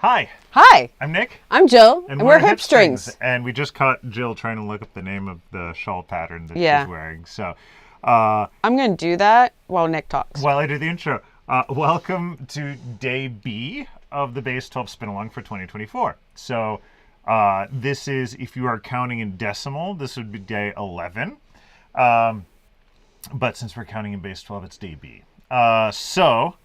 Hi. Hi. I'm Nick. I'm Jill. And we're HipStrings. HipStrings. And we just caught Jill trying to look up the name of the shawl pattern that Yeah. she's wearing. So, I'm going to do that while Nick talks. while I do the intro, welcome to day B of the Base12 Spinalong for 2024. So, this is, if you are counting in decimal, this would be day 11. But since we're counting in Base12, it's day B. So,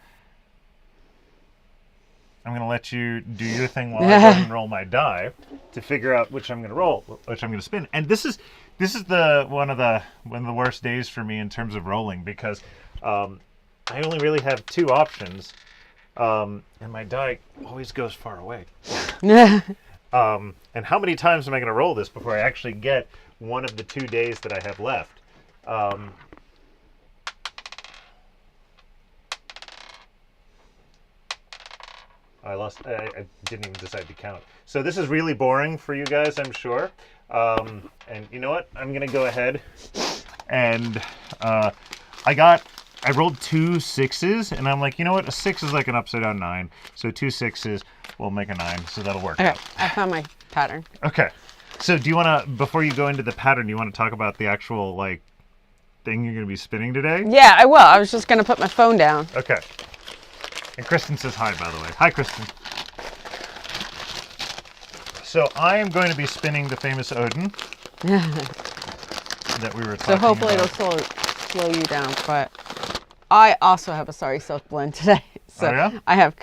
I'm going to let you do your thing while I go and roll my die to figure out which I'm going to roll, which I'm going to spin. And this is the one of the worst days for me in terms of rolling because I only really have two options, and my die always goes far away. And how many times am I going to roll this before I actually get one of the 2 days that I have left? I didn't even decide to count. So this is really boring for you guys, I'm sure. And you know what? I'm going to go ahead and I rolled 2 6s, and I'm like, you know what? A 6 is like an upside down 9. So 2 6s will make a 9, so that'll work. Okay, I found my pattern. Okay. So do you want to, before you go into the pattern, you want to talk about the actual, like, thing you're going to be spinning today? Yeah, I will. I was just going to put my phone down. Okay. And Kristen says hi, by the way. Hi, Kristen. So I am going to be spinning the famous Odin that we were talking about. So hopefully it'll slow you down. But I also have a Sorry Silk blend today. So Oh, yeah? I have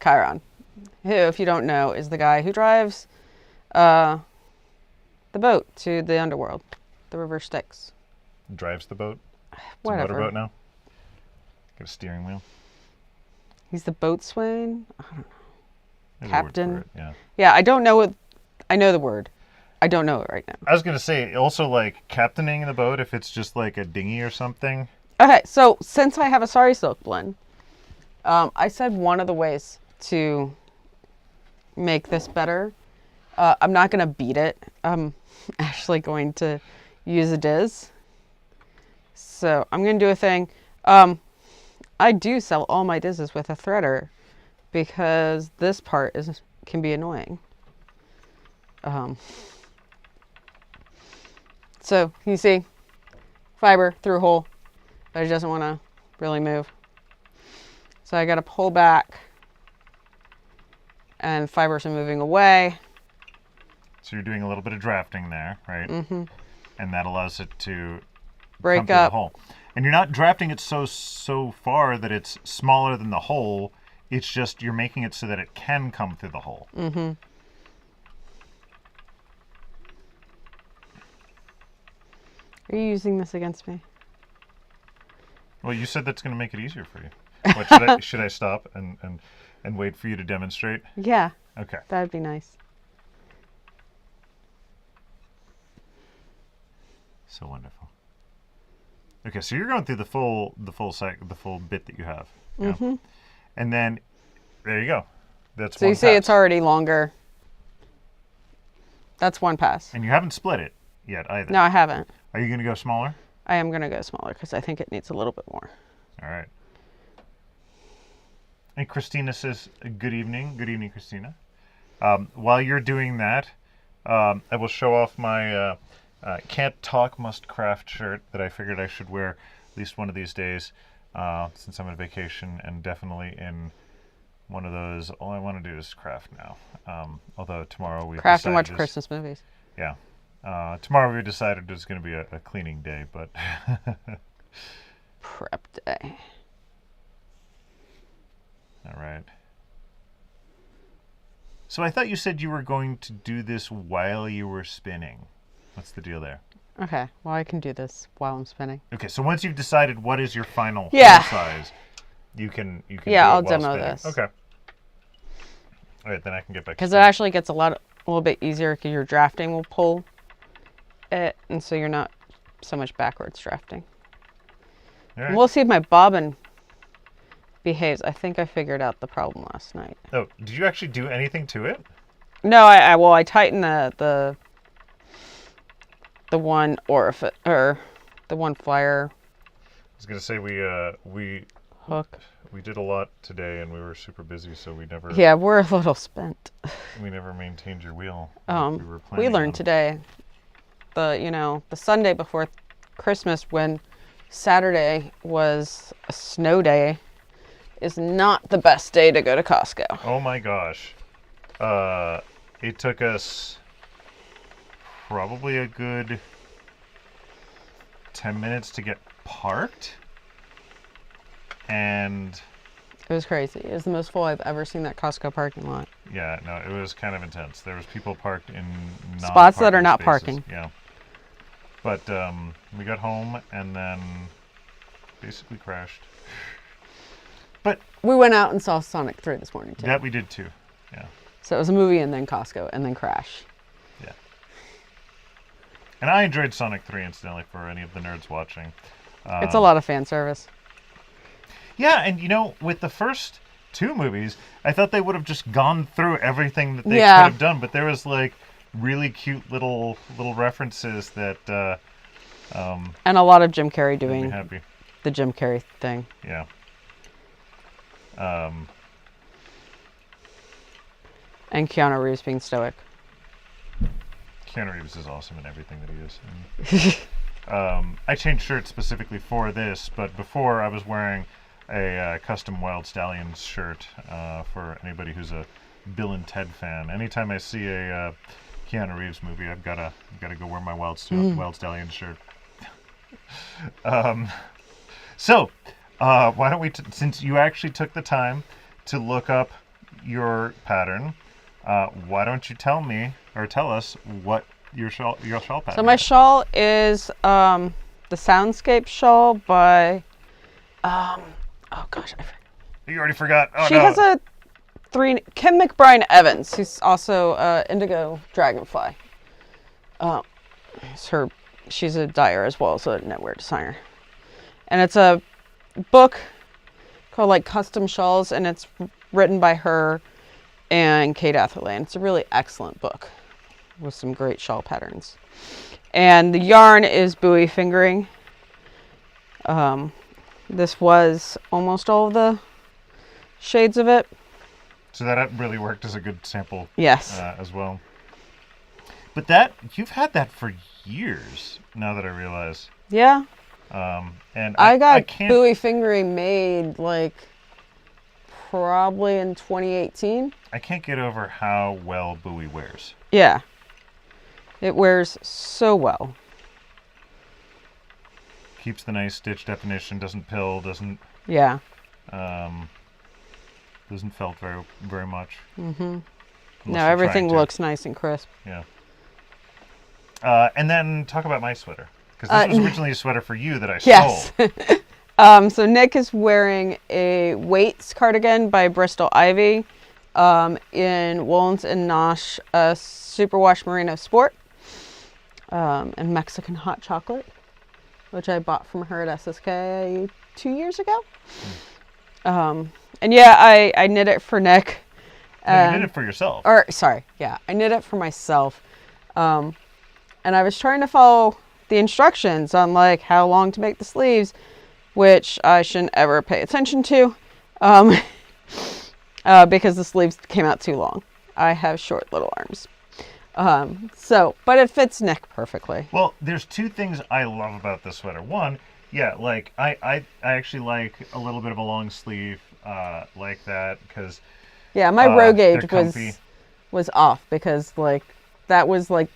Chiron, who, if you don't know, is the guy who drives the boat to the underworld, the River Styx. Drives the boat? It's Whatever. a motorboat now? Got a steering wheel? He's the boatswain. I don't know. There's a word Captain. for it, yeah. Yeah, I don't know what. I know the word. I don't know it right now. I was going to say, also, like, captaining the boat, if it's just like a dinghy or something. Okay, so since I have a Sorry Silk blend, I said one of the ways to make this better. I'm not going to beat it. I'm actually going to use a Diz. So I'm going to do a thing. I do sell all my Dizes with a threader because this part can be annoying. So you see, fiber through a hole, but it doesn't want to really move. So I got to pull back, and fibers are moving away. So you're doing a little bit of drafting there, right? Mm-hmm. And that allows it to Break come through up. the hole. And you're not drafting it so far that it's smaller than the hole. It's just you're making it so that it can come through the hole. Mm-hmm. Are you using this against me? Well, you said that's going to make it easier for you. What, should I stop and wait for you to demonstrate? Yeah, Okay. that would be nice. So wonderful. Okay, so you're going through the full bit that you have. Yeah? Mm-hmm. And then there you go. That's So one you see pass. it's already longer. That's one pass. And you haven't split it yet either. No, I haven't. Are you going to go smaller? I am going to go smaller because I think it needs a little bit more. All right. And Christina says, good evening. Good evening, Christina. While you're doing that, I will show off my Can't Talk, Must Craft shirt that I figured I should wear at least one of these days since I'm on vacation, and definitely in one of those, all I want to do is craft now. Although tomorrow we Craft and watch decided Christmas movies. Yeah. Tomorrow we decided it's going to be a cleaning day, but... Prep day. All right. So I thought you said you were going to do this while you were spinning. What's the deal there? Okay, well I can do this while I'm spinning. Okay, so once you've decided what is your final Yeah. hole size, you can do it I'll while demo spinning. this. Okay. All right, then I can get back to Because it spinning. actually gets a little bit easier because your drafting will pull it, and so you're not so much backwards drafting. All And right. we'll see if my bobbin behaves. I think I figured out the problem last night. Oh, did you actually do anything to it? No, I tightened the one orifice, or the one flyer I was going to say we hook. we did a lot today, and we were super busy, so we never Yeah, we're a little spent. maintained your wheel. We were planning learned on. today, the Sunday before Christmas, when Saturday was a snow day, is not the best day to go to Costco. Oh my gosh. It took us probably a good 10 minutes to get parked. And It was crazy. It was the most full I've ever seen that Costco parking lot. yeah, no, it was kind of intense. There was people parked in Spots that are not spaces. parking. Yeah. But we got home and then basically crashed. But We went out and saw Sonic 3 this morning, too. that we did too. Yeah. So it was a movie and then Costco and then crash. Yeah. And I enjoyed Sonic 3, incidentally, for any of the nerds watching. It's a lot of fan service. Yeah, and with the first two movies, I thought they would have just gone through everything that they could Yeah. have done, but there was like really cute little references that And a lot of Jim Carrey made me doing happy. the Jim Carrey thing. Yeah. And Keanu Reeves being stoic. Keanu Reeves is awesome in everything that he is. I changed shirts specifically for this, but before I was wearing a custom Wild Stallions shirt for anybody who's a Bill and Ted fan. Anytime I see a Keanu Reeves movie, I've gotta go wear my Wild Stallions shirt. So why don't we? Since you actually took the time to look up your pattern, why don't you tell us what your shawl pattern? So my is? shawl is the Soundscape shawl by oh gosh, I forgot. You already forgot. Oh She no. has a Kim McBride Evans, who's also Indigo Dragonfly. She's a dyer as well as a knitwear designer. And it's a book called like Custom Shawls, and it's written by her and Kate Atherley. And it's a really excellent book with some great shawl patterns. And the yarn is buoy fingering. This was almost all of the shades of it. So that really worked as a good sample. Yes. As well. But you've had that for years. Now that I realize. Yeah. And I got can't. buoy fingering made like probably in 2018. I can't get over how well Bowie wears. Yeah. It wears so well. Keeps the nice stitch definition. Doesn't pill. Doesn't Yeah. felt very very much. Mm-hmm. Unless No, you're everything trying to. looks nice and crisp. Yeah. And then talk about my sweater, because this was originally a sweater for you that I Yes. stole. So Nick is wearing a Waits cardigan by Bristol Ivy in Woolens and Nosh Superwash Merino Sport and Mexican hot chocolate, which I bought from her at SSK 2 years ago. And yeah, I knit it for Nick. No, you did it for yourself. I knit it for myself. And I was trying to follow the instructions on like how long to make the sleeves, which I shouldn't ever pay attention to because the sleeves came out too long. I have short little arms. But it fits Nick perfectly. Well, there's two things I love about this sweater. One, yeah, like I actually like a little bit of a long sleeve like that, because Yeah, my row they're gauge comfy. was off because like that was like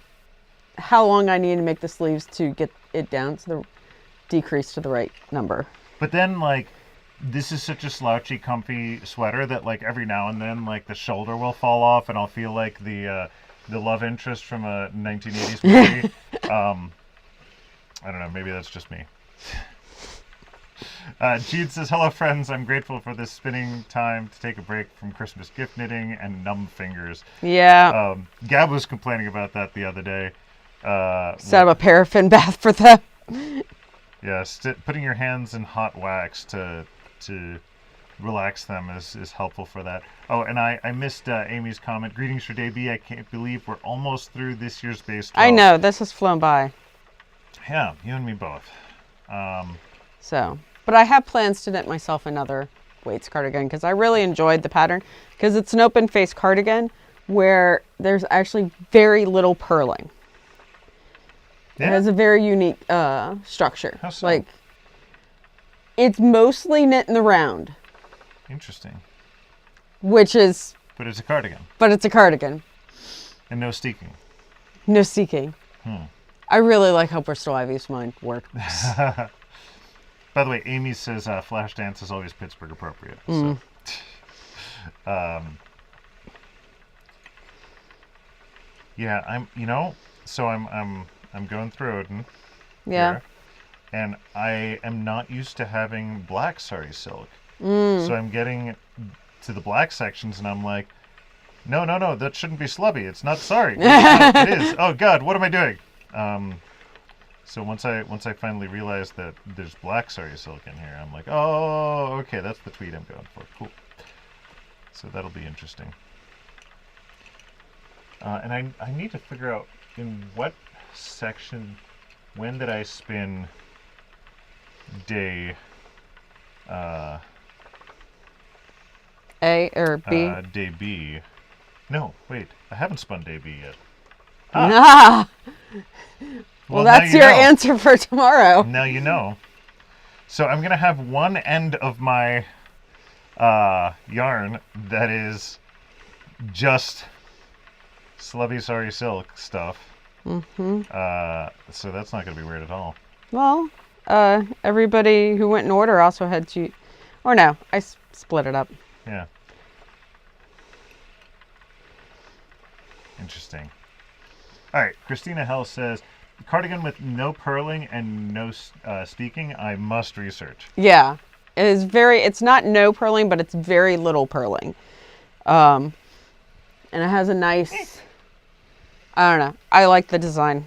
how long I needed to make the sleeves to get it down to the decrease to the right number. But then like this is such a slouchy, comfy sweater that like every now and then like the shoulder will fall off and I'll feel like the love interest from a 1980s movie. I don't know, maybe that's just me. Jude says, hello friends, I'm grateful for this spinning time to take a break from Christmas gift knitting and numb fingers. Yeah. Gab was complaining about that the other day. Set up a paraffin bath for them. Yeah, putting your hands in hot wax to relax them is helpful for that. Oh, and I missed Amy's comment. Greetings for Day B. I can't believe we're almost through this year's Base 12. I know, this has flown by. Yeah, you and me both. But I have plans to knit myself another weights cardigan because I really enjoyed the pattern because it's an open face cardigan where there's actually very little purling. Yeah? It has a very unique structure. How so? Like, it's mostly knit in the round, Interesting. which is, But it's a cardigan. but it's a cardigan. And no steeking. No seeking. Hmm. I really like how Bristol Ivy's mine works. By the way, Amy says Flashdance is always Pittsburgh appropriate. So. Yeah, I'm going through Odin. Yeah. Here, and I am not used to having black sari silk. So I'm getting to the black sections and I'm like, no, that shouldn't be slubby. It's not sari. It is. Oh God, what am I doing? So once I finally realized that there's black sari silk in here, I'm like, oh, okay, that's the tweed I'm going for. Cool. So that'll be interesting. And I need to figure out in what section, when did I spin day A or B? Day B. No, wait, I haven't spun day B yet. Ah. Well, now that's you your know. answer for tomorrow. Now you know. So I'm gonna have one end of my yarn that is just slubby sari silk stuff. So that's not gonna be weird at all. Well, everybody who went in order also had to, or no, I split it up. Yeah. Interesting. All right, Christina Hell says, cardigan with no purling and no steeking, I must research. Yeah, it is it's not no purling, but it's very little purling. And it has a nice, I don't know, I like the design.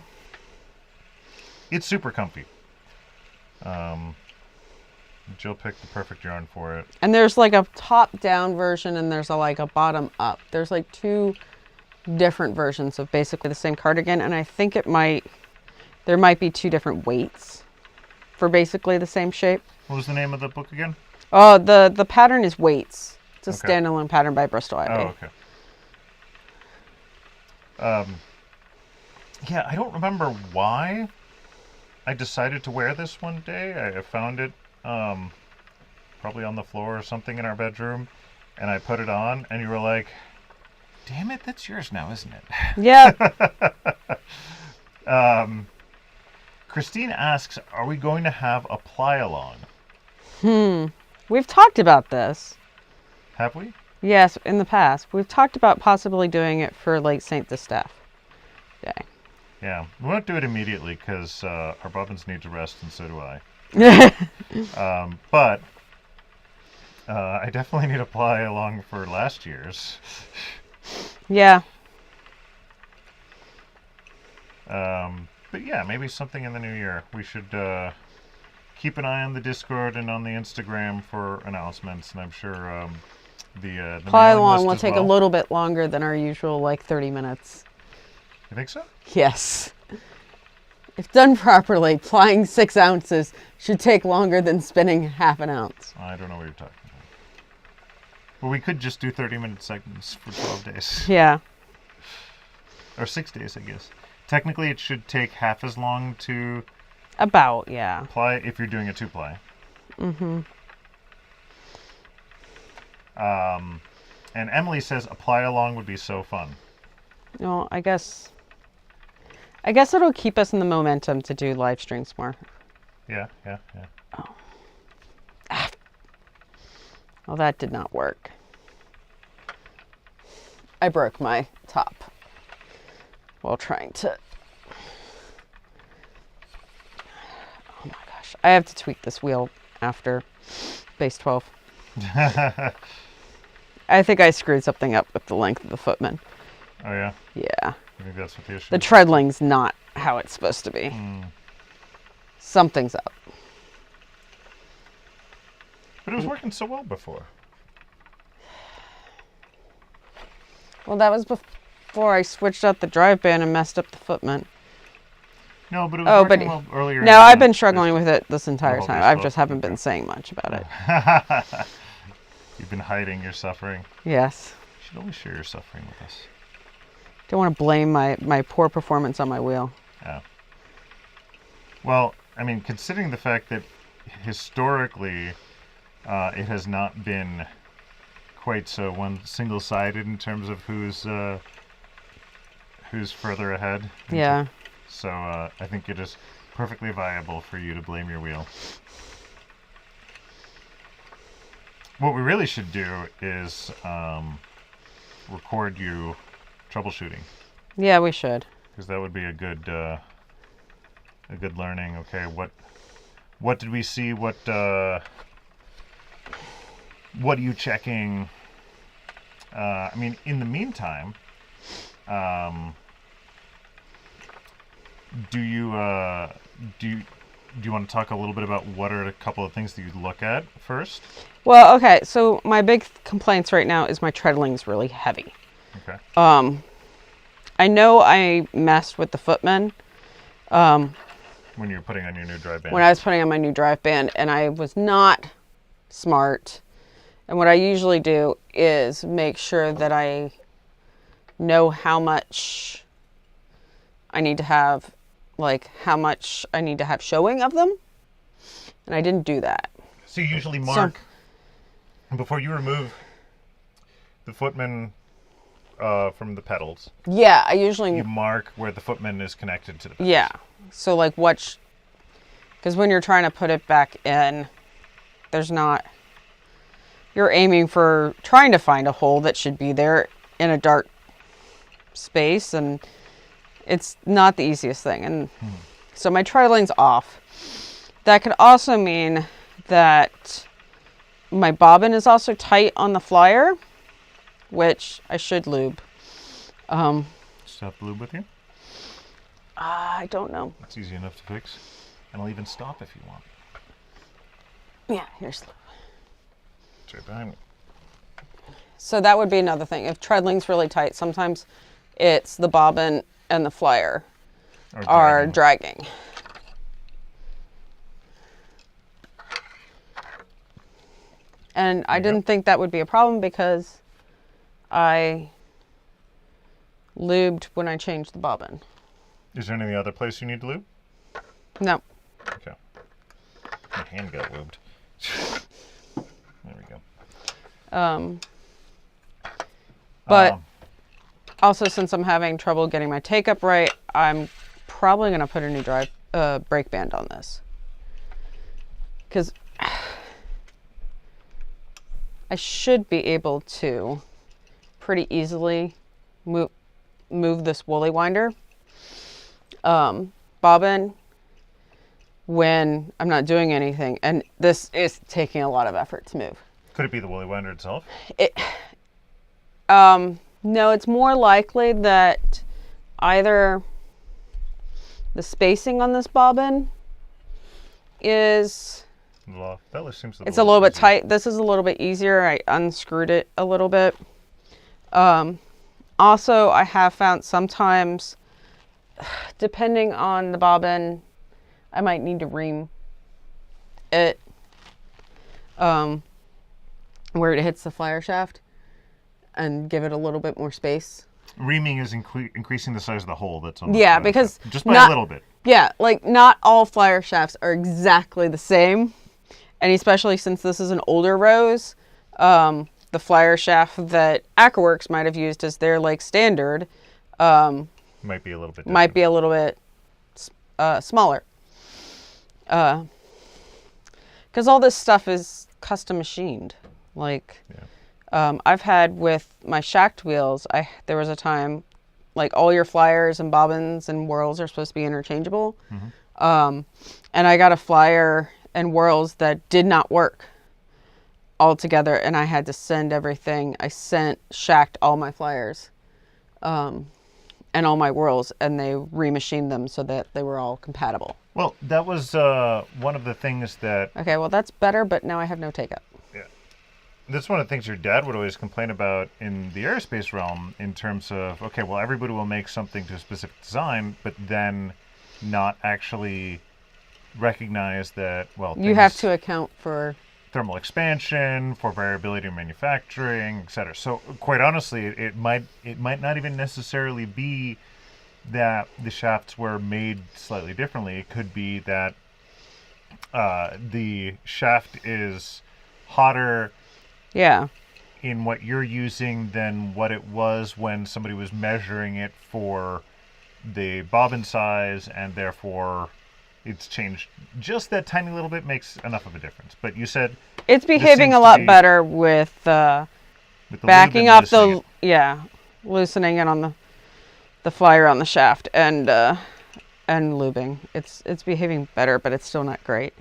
It's super comfy. Jill picked the perfect yarn for it. And there's like a top-down version and there's like a bottom-up. There's like two different versions of basically the same cardigan, and I think there might be two different weights for basically the same shape. What was the name of the book again? Oh, the pattern is Weights. It's a Okay. standalone pattern by Bristol Ivy. Oh, okay. Yeah, I don't remember why I decided to wear this one day. I found it probably on the floor or something in our bedroom, and I put it on, and you were like, damn it, that's yours now, isn't it? Yeah. Christine asks, are we going to have a ply-along? We've talked about this. Have we? Yes, in the past. We've talked about possibly doing it for like Saint Distaff Day. Yeah, we won't do it immediately because our bobbins need to rest, and so do I. But I definitely need a ply-along for last year's. Yeah. But yeah, maybe something in the new year. We should keep an eye on the Discord and on the Instagram for announcements, and I'm sure the Ply mailing along list will as take well. a little bit longer than our usual, like 30 minutes. You think so? Yes. If done properly, plying 6 ounces should take longer than spinning half an ounce. I don't know what you're talking about. Well, we could just do 30-minute segments for 12 days. Yeah. Or 6 days, I guess. Technically, it should take half as long to About, yeah. ply if you're doing a 2-ply. And Emily says a ply-along would be so fun. Well, I guess it'll keep us in the momentum to do live streams more. Yeah. Well, that did not work. I broke my top while trying to... Oh my gosh. I have to tweak this wheel after base 12. I think I screwed something up with the length of the footman. Oh, yeah? Yeah. I think that's what the issue The is. treadling's not how it's supposed to be. Something's up. But it was working so well before. Well, that was before I switched out the drive band and messed up the footman. No, but it was working well earlier. No, I've been struggling with it this entire whole time. base I 12. just haven't been saying much about it. You've been hiding your suffering. Yes. You should always share your suffering with us. Don't want to blame my poor performance on my wheel. Yeah. Well, I mean, considering the fact that historically it has not been quite so single-sided in terms of who's further ahead. Yeah. So I think it is perfectly viable for you to blame your wheel. What we really should do is record you troubleshooting. Yeah, we should. Because that would be a good learning. Okay, what did we see? What are you checking? I mean, in the meantime, do you want to talk a little bit about what are a couple of things that you look at first? Well, okay. So my big complaints right now is my treadling is really heavy. Okay. I know I messed with the footman. When you were putting on your new drive band. When I was putting on my new drive band, and I was not smart. And what I usually do is make sure that I know how much I need to have, like how much I need to have showing of them. And I didn't do that. So you usually mark, before you remove the footman from the pedals. Yeah, I usually... You mark where the footman is connected to the pedals. Yeah. So like because when you're trying to put it back in, there's not... You're aiming for trying to find a hole that should be there in a dark space, and it's not the easiest thing. And so my treadling's off. That could also mean that my bobbin is also tight on the flyer, which I should lube. Just have lube with you? I don't know. That's easy enough to fix. And I'll even stop if you want. Yeah, here's lube. Straight behind me. So that would be another thing. If treadling's really tight, sometimes it's the bobbin and the flyer are dragging. And I didn't think that would be a problem because I lubed when I changed the bobbin. Is there any other place you need to lube? No. Okay. My hand got lubed. There we go. But also, since I'm having trouble getting my take up right, I'm probably going to put a new brake band on this. Because I should be able to pretty easily move this woolly winder bobbin when I'm not doing anything. And this is taking a lot of effort to move. Could it be the woolly winder itself? No, it's more likely that either the spacing on this bobbin is... That seems it's a little bit tight. This is a little bit easier. I unscrewed it a little bit. Also, I have found sometimes, depending on the bobbin, I might need to ream it where it hits the flyer shaft and give it a little bit more space. Reaming is increasing the size of the hole that's on the Yeah, because... just by a little bit. Yeah, like not all flyer shafts are exactly the same. And especially since this is an older rose, the flyer shaft that AcroWorks might have used as their like standard might be a little bit smaller. Because all this stuff is custom machined. Like, I've had with my shacked wheels, there was a time, like all your flyers and bobbins and whirls are supposed to be interchangeable. Mm-hmm. And I got a flyer and whirls that did not work altogether, and I had to send everything. I shacked all my flyers and all my whirls, and they remachined them so that they were all compatible. Well, that was one of the things that... Okay, well that's better, but now I have no take-up. Yeah. That's one of the things your dad would always complain about in the aerospace realm in terms of, okay, well, everybody will make something to a specific design, but then not actually recognize that, well... You have to account for thermal expansion, for variability in manufacturing, etc. So quite honestly, it might not even necessarily be that the shafts were made slightly differently. It could be that the shaft is hotter Yeah. in what you're using than what it was when somebody was measuring it for the bobbin size, and therefore it's changed just that tiny little bit, makes enough of a difference. But you said It's behaving a lot better with with the backing lube and up loosening it. loosening it on the flyer on the shaft and lubing. It's behaving better, but it's still not great.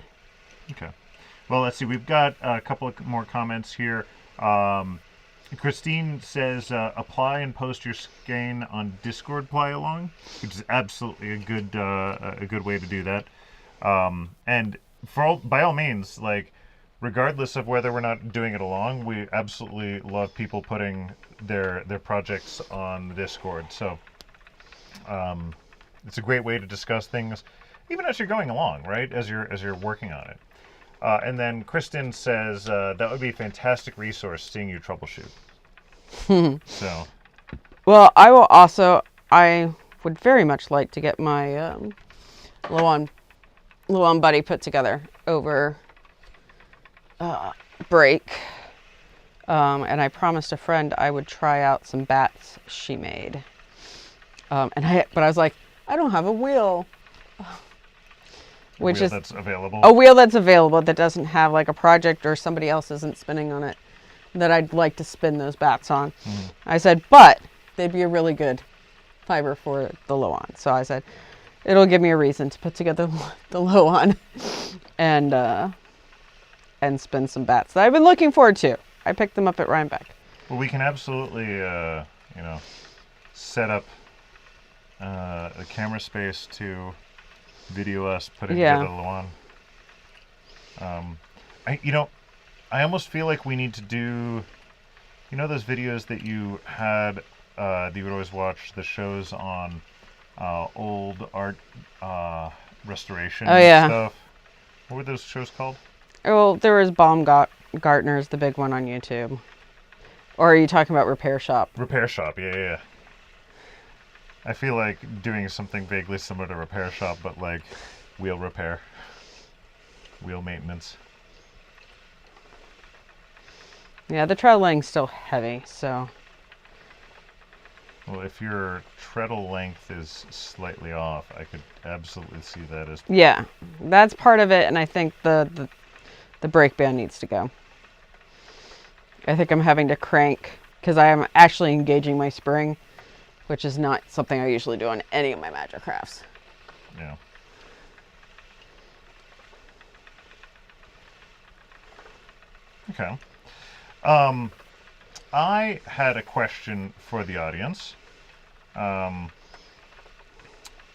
Okay. Well, let's see. We've got a couple of more comments here. Christine says, apply and post your skein on Discord play along, which is absolutely a good way to do that. And by all means, like, regardless of whether we're not doing it along, we absolutely love people putting their projects on the Discord. So it's a great way to discuss things, even as you're going along, right? As you're working on it. And then Kristen says, that would be a fantastic resource, seeing you troubleshoot. So. Well, I would very much like to get my low on buddy put together over break. And I promised a friend I would try out some bats she made. But I was like, I don't have a wheel. Which is that's available. A wheel that's available that doesn't have like a project or somebody else isn't spinning on it that I'd like to spin those bats on. I said, but they'd be a really good fiber for the low on. So I said, it'll give me a reason to put together the low on and spin some bats that I've been looking forward to. I picked them up at Rhinebeck. Well, we can absolutely, set up a camera space to video us putting together the low on. I almost feel like we need to do, those videos that you had, that you would always watch, the shows on old art restoration stuff. What were those shows called? Well, there was Baumgartner's, the big one on YouTube. Or are you talking about Repair Shop? Repair Shop, yeah. I feel like doing something vaguely similar to Repair Shop, but like wheel repair, wheel maintenance. Yeah, the tread length's still heavy, so. Well, if your treadle length is slightly off, I could absolutely see that as. Yeah, that's part of it, and I think the brake band needs to go. I think I'm having to crank because I am actually engaging my spring, which is not something I usually do on any of my Magic Crafts. Yeah. Okay. I had a question for the audience. And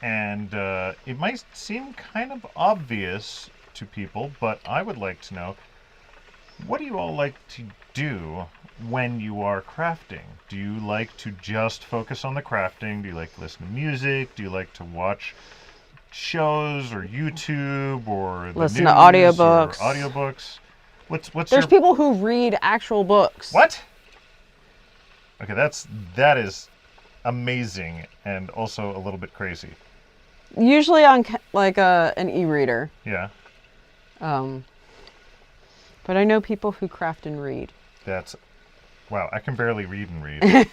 it might seem kind of obvious to people, but I would like to know, what do you all like to do when you are crafting? Do you like to just focus on the crafting? Do you like to listen to music? Do you like to watch shows or YouTube or the listen news to audiobooks? Or audiobooks? There's people who read actual books. What? Okay, that is amazing and also a little bit crazy. Usually on like an e-reader. Yeah. But I know people who craft and read. Wow, I can barely read and read.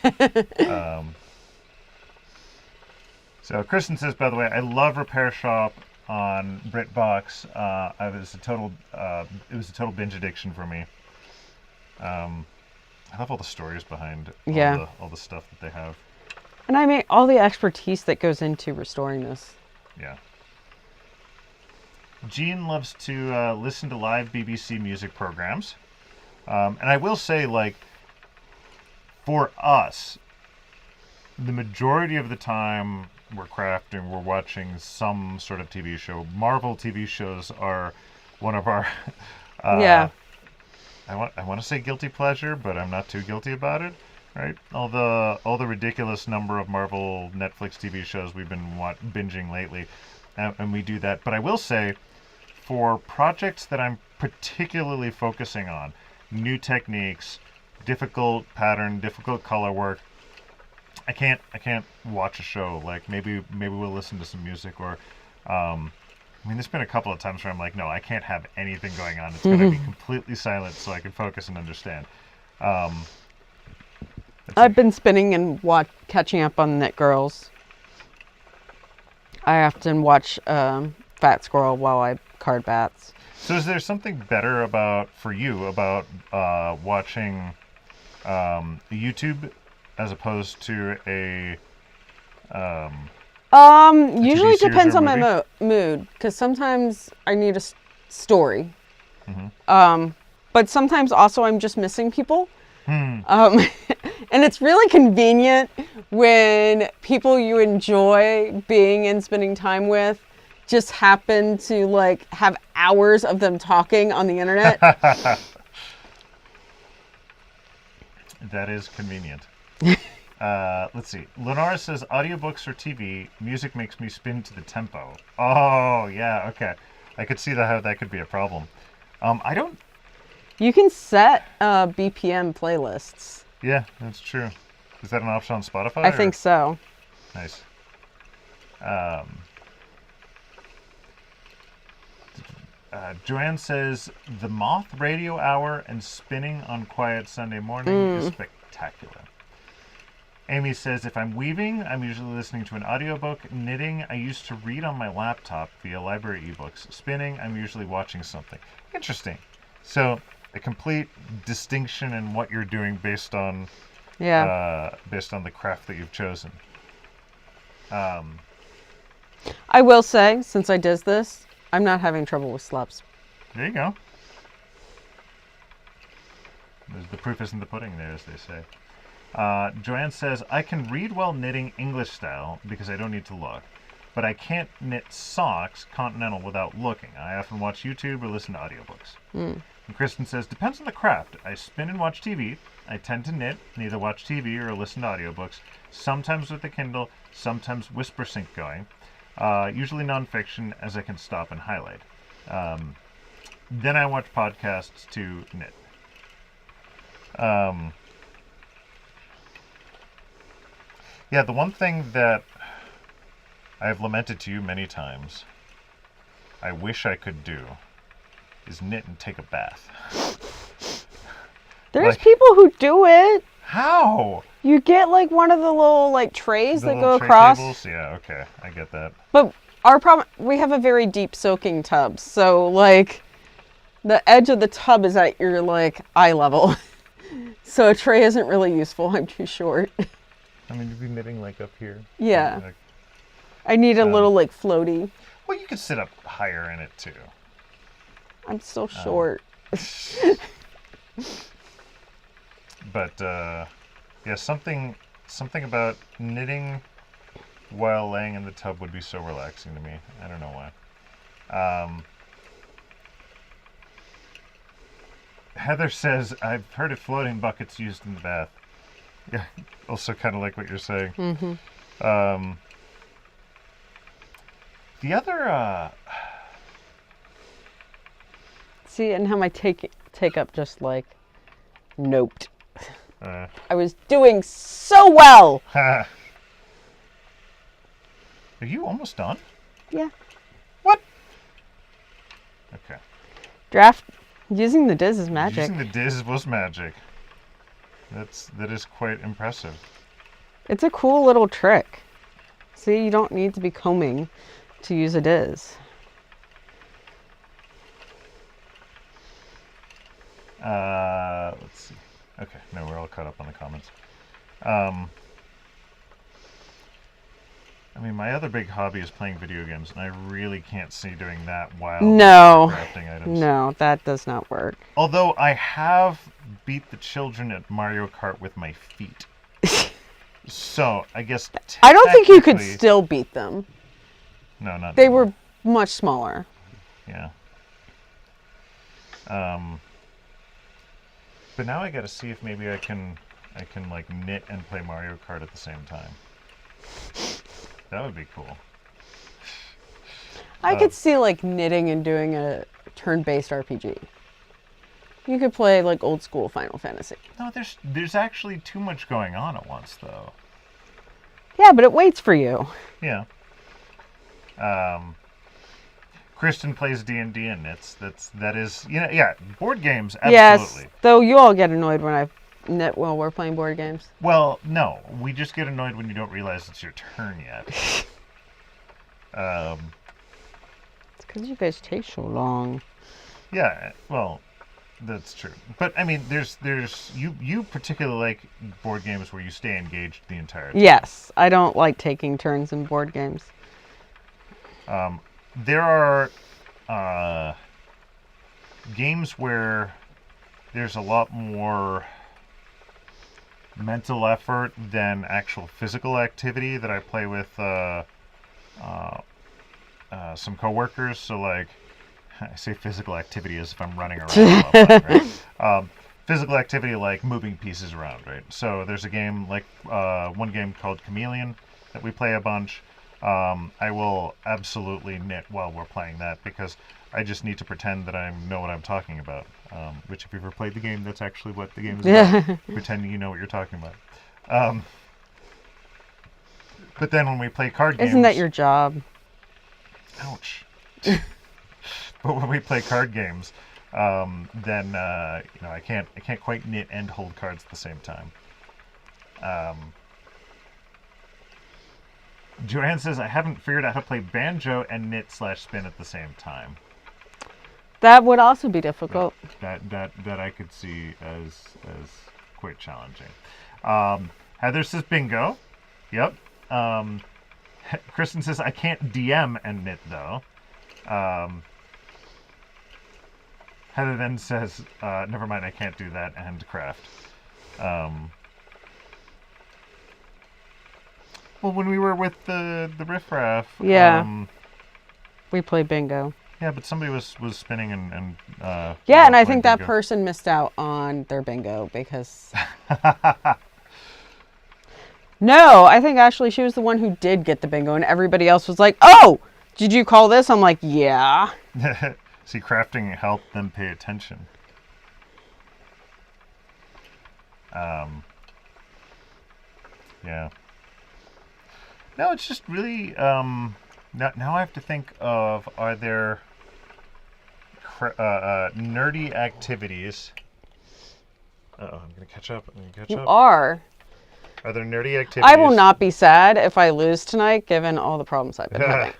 So Kristen says, by the way, I love Repair Shop on BritBox. It was a total binge addiction for me. I love all the stories behind all the stuff that they have. And I mean, all the expertise that goes into restoring this. Yeah. Jean loves to listen to live BBC music programs. And I will say, like, for us, the majority of the time we're crafting, we're watching some sort of TV show. Marvel TV shows are one of our... I want to say guilty pleasure, but I'm not too guilty about it. Right? All the ridiculous number of Marvel Netflix TV shows we've been binging lately, and we do that. But I will say, for projects that I'm particularly focusing on, new techniques, difficult pattern, difficult color work, I can't watch a show. Like maybe we'll listen to some music or I mean, there's been a couple of times where I'm like, no, I can't have anything going on. It's going to be completely silent so I can focus and understand. I've been spinning and catching up on Knit Girls. I often watch Fat Squirrel while I card bats. So is there something better for you about watching YouTube as opposed to a usually TV series depends or on my movie? mood, because sometimes I need a story. Mm-hmm. But sometimes also I'm just missing people. Hmm. And it's really convenient when people you enjoy being and spending time with just happen to like have hours of them talking on the internet. That is convenient. Let's see. Lenora says, audiobooks or TV, music makes me spin to the tempo. Oh, yeah, okay. I could see how that could be a problem. I don't... You can set BPM playlists. Yeah, that's true. Is that an option on Spotify? I think so. Nice. Joanne says, the Moth Radio Hour and spinning on Quiet Sunday morning is spectacular. Amy says, if I'm weaving, I'm usually listening to an audiobook. Knitting, I used to read on my laptop via library ebooks. Spinning, I'm usually watching something. Interesting. So, a complete distinction in what you're doing based on the craft that you've chosen. I will say, since I did this, I'm not having trouble with slops. There you go. The proof is in the pudding there, as they say. Joanne says, I can read while knitting English style because I don't need to look, but I can't knit socks continental without looking. I often watch YouTube or listen to audiobooks. And Kristen says, depends on the craft. I spin and watch TV. I tend to knit and either watch TV or listen to audiobooks, sometimes with the Kindle, sometimes whisper sync going, usually nonfiction as I can stop and highlight. Then I watch podcasts to knit. Yeah, the one thing that I have lamented to you many times, I wish I could do, is knit and take a bath. There's people who do it. How? You get like one of the little like trays The that little go tray across. tables? Yeah, okay, I get that. But our problem, we have a very deep soaking tub, so like the edge of the tub is at your like eye level. So a tray isn't really useful. I'm too short. I mean, you'd be knitting like up here. Yeah. Like, I need a little like floaty. well, you could sit up higher in it too. I'm still short. But yeah, something about knitting while laying in the tub would be so relaxing to me. I don't know why. Heather says, I've heard of floating buckets used in the bath. Yeah, also kind of like what you're saying. Mm-hmm. The other... See, and how my take up just like noped. I was doing so well. Are you almost done? Yeah. What? Okay. Draft. Using the Diz is magic. Using the Diz was magic. That is quite impressive. It's a cool little trick. See, you don't need to be combing to use a Diz. Let's see. Okay, no, we're all caught up on the comments. I mean, my other big hobby is playing video games, and I really can't see doing that while crafting items. No, that does not work. Although I have beat the children at Mario Kart with my feet. So, I guess I don't think you could still beat them. No, not They anymore. were much smaller. Yeah. But now I gotta see if maybe I can like knit and play Mario Kart at the same time. That would be cool. I could see like knitting and doing a turn-based RPG. You could play like old school Final Fantasy. No, there's actually too much going on at once, though. Yeah, but it waits for you. Yeah. Kristen plays D&D and knits. That is, you know, yeah, board games, absolutely. Yes, though you all get annoyed when I knit while we're playing board games. Well, no, we just get annoyed when you don't realize it's your turn yet. It's because you guys take so long. Yeah, well, that's true. But I mean, there's you particularly like board games where you stay engaged the entire time. Yes, I don't like taking turns in board games. There are games where there's a lot more mental effort than actual physical activity that I play with some coworkers. So, like, I say physical activity as if I'm running around. Right? Physical activity like moving pieces around, right? So there's a game like one game called Chameleon that we play a bunch. I will absolutely knit while we're playing that because I just need to pretend that I know what I'm talking about. Which, if you've ever played the game, that's actually what the game is about. Pretending you know what you're talking about. But then when we play card games... Isn't that your job? Ouch. But when we play card games, then you know, I can't quite knit and hold cards at the same time. Joanne says, I haven't figured out how to play banjo and knit/spin at the same time. That would also be difficult. That I could see as quite challenging. Heather says bingo. Yep. Kristen says I can't DM and knit though. Heather then says, never mind, I can't do that and craft. Well, when we were with the riffraff, yeah, we played bingo. Yeah, but somebody was spinning and yeah, and I think that person missed out on their bingo because no, I think actually she was the one who did get the bingo, and everybody else was like, "Oh, did you call this?" I'm like, "Yeah." See, crafting helped them pay attention. Yeah. No, it's just really now I have to think of, are there nerdy activities? Uh-oh, I'm gonna catch up. You are. Are there nerdy activities? I will not be sad if I lose tonight, given all the problems I've been having.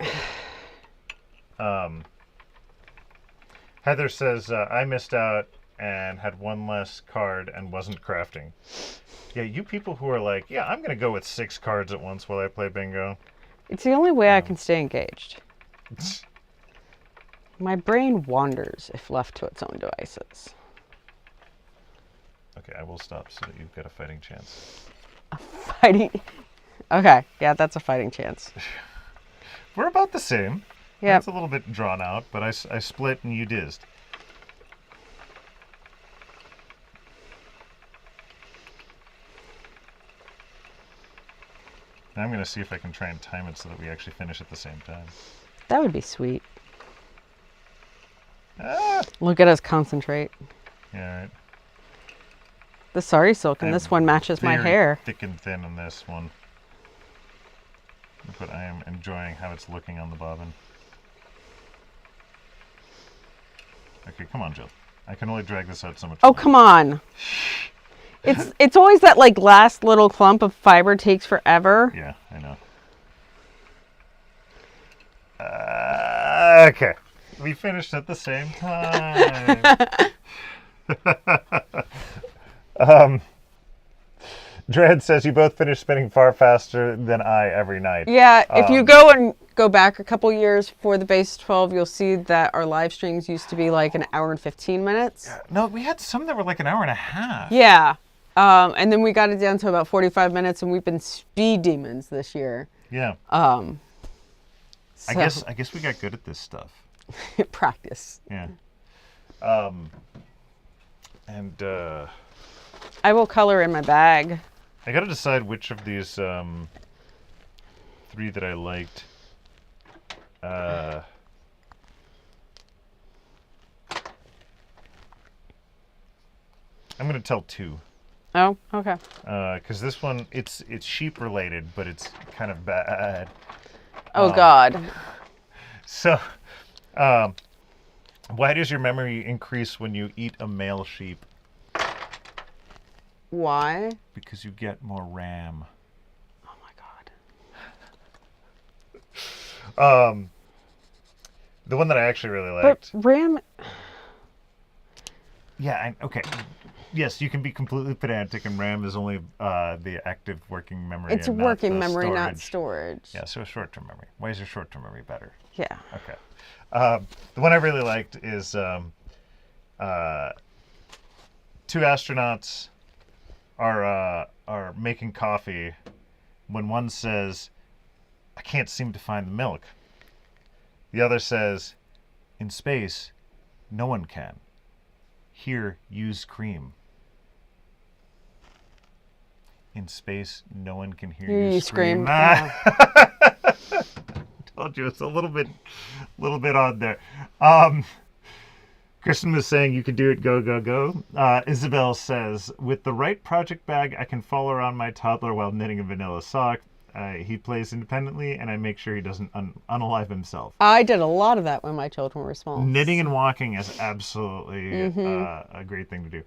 Heather says, I missed out and had one less card and wasn't crafting. Yeah, you people who are like, yeah, I'm going to go with 6 cards at once while I play bingo. It's the only way I can stay engaged. My brain wanders if left to its own devices. Okay, I will stop so that you've got a fighting chance. A fighting... Okay, yeah, that's a fighting chance. We're about the same. Yeah. It's a little bit drawn out, but I split and you dizzed. Now I'm going to see if I can try and time it so that we actually finish at the same time. That would be sweet. Ah! Look at us concentrate. Yeah, right. The sari silk in this one matches my hair. Thick and thin in this one. But I am enjoying how it's looking on the bobbin. Okay, come on, Jill. I can only drag this out so much. Oh, come on. It's always that like last little clump of fiber takes forever. Yeah, I know. Okay. We finished at the same time. Dread says you both finish spinning far faster than I every night. Yeah, if you go back a couple years for the Base 12, you'll see that our live streams used to be like an hour and 15 minutes. No, we had some that were like an hour and a half. Yeah. And then we got it down to about 45 minutes, and we've been speed demons this year. Yeah. So. I guess we got good at this stuff. Practice. Yeah. And I will color in my bag. I got to decide which of these 3 that I liked I'm going to tell 2. Oh, okay. Because this one, it's sheep related, but it's kind of bad. Oh, God. So, why does your memory increase when you eat a male sheep? Why? Because you get more RAM. Oh, my God. The one that I actually really But liked. RAM... Yeah, okay. Yes, you can be completely pedantic, and RAM is only the active working memory. It's and not working the memory, storage. not storage. Yeah, so short-term memory. Why is your short-term memory better? Yeah. Okay. The one I really liked is 2 astronauts are making coffee when one says, "I can't seem to find the milk." The other says, "In space, no one can. Here, use cream." In space, no one can hear you scream. Told you it's a little bit odd there. Kristen was saying you could do it, go, go, go. Isabel says, with the right project bag, I can follow around my toddler while knitting a vanilla sock. He plays independently, and I make sure he doesn't unalive himself. I did a lot of that when my children were small. Knitting and walking is absolutely a great thing to do.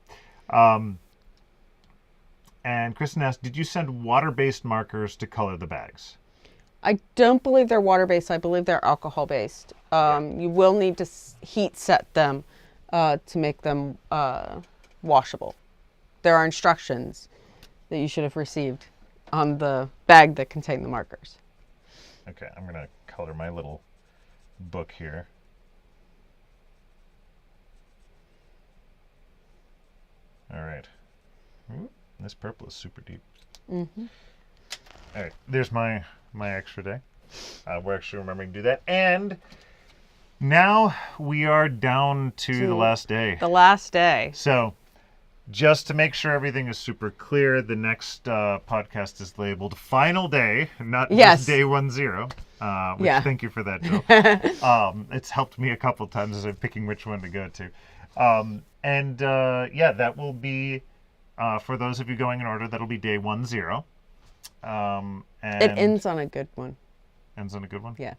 And Kristen asked, did you send water-based markers to color the bags? I don't believe they're water-based. I believe they're alcohol-based. You will need to heat set them to make them washable. There are instructions that you should have received on the bag that contained the markers. Okay, I'm going to color my little book here. All right. Ooh, this purple is super deep. Mm-hmm. All right, there's my extra day. We're actually remembering to do that. And now we are down to the last day. The last day. So just to make sure everything is super clear, the next podcast is labeled Final Day, not just Day 10. Which thank you for that, Jill. It's helped me a couple times as I'm picking which one to go to. That will be, for those of you going in order, that'll be Day 10. And it ends on a good one. Ends on a good one? Yeah.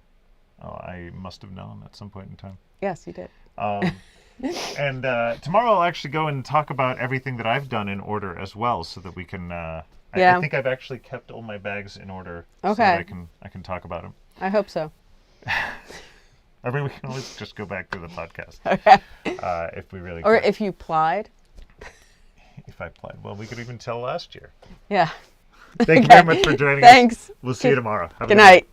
Oh, I must have known at some point in time. Yes, you did. And tomorrow I'll actually go and talk about everything that I've done in order as well, so that we can. I think I've actually kept all my bags in order, so that I can talk about them. I hope so. I mean, we can always just go back to the podcast. Okay. If we really. Or could. if you plied. If I plied, well, we could even tell last year. Yeah. Thank you very much for joining us. Thanks. We'll see you tomorrow. Have a good night.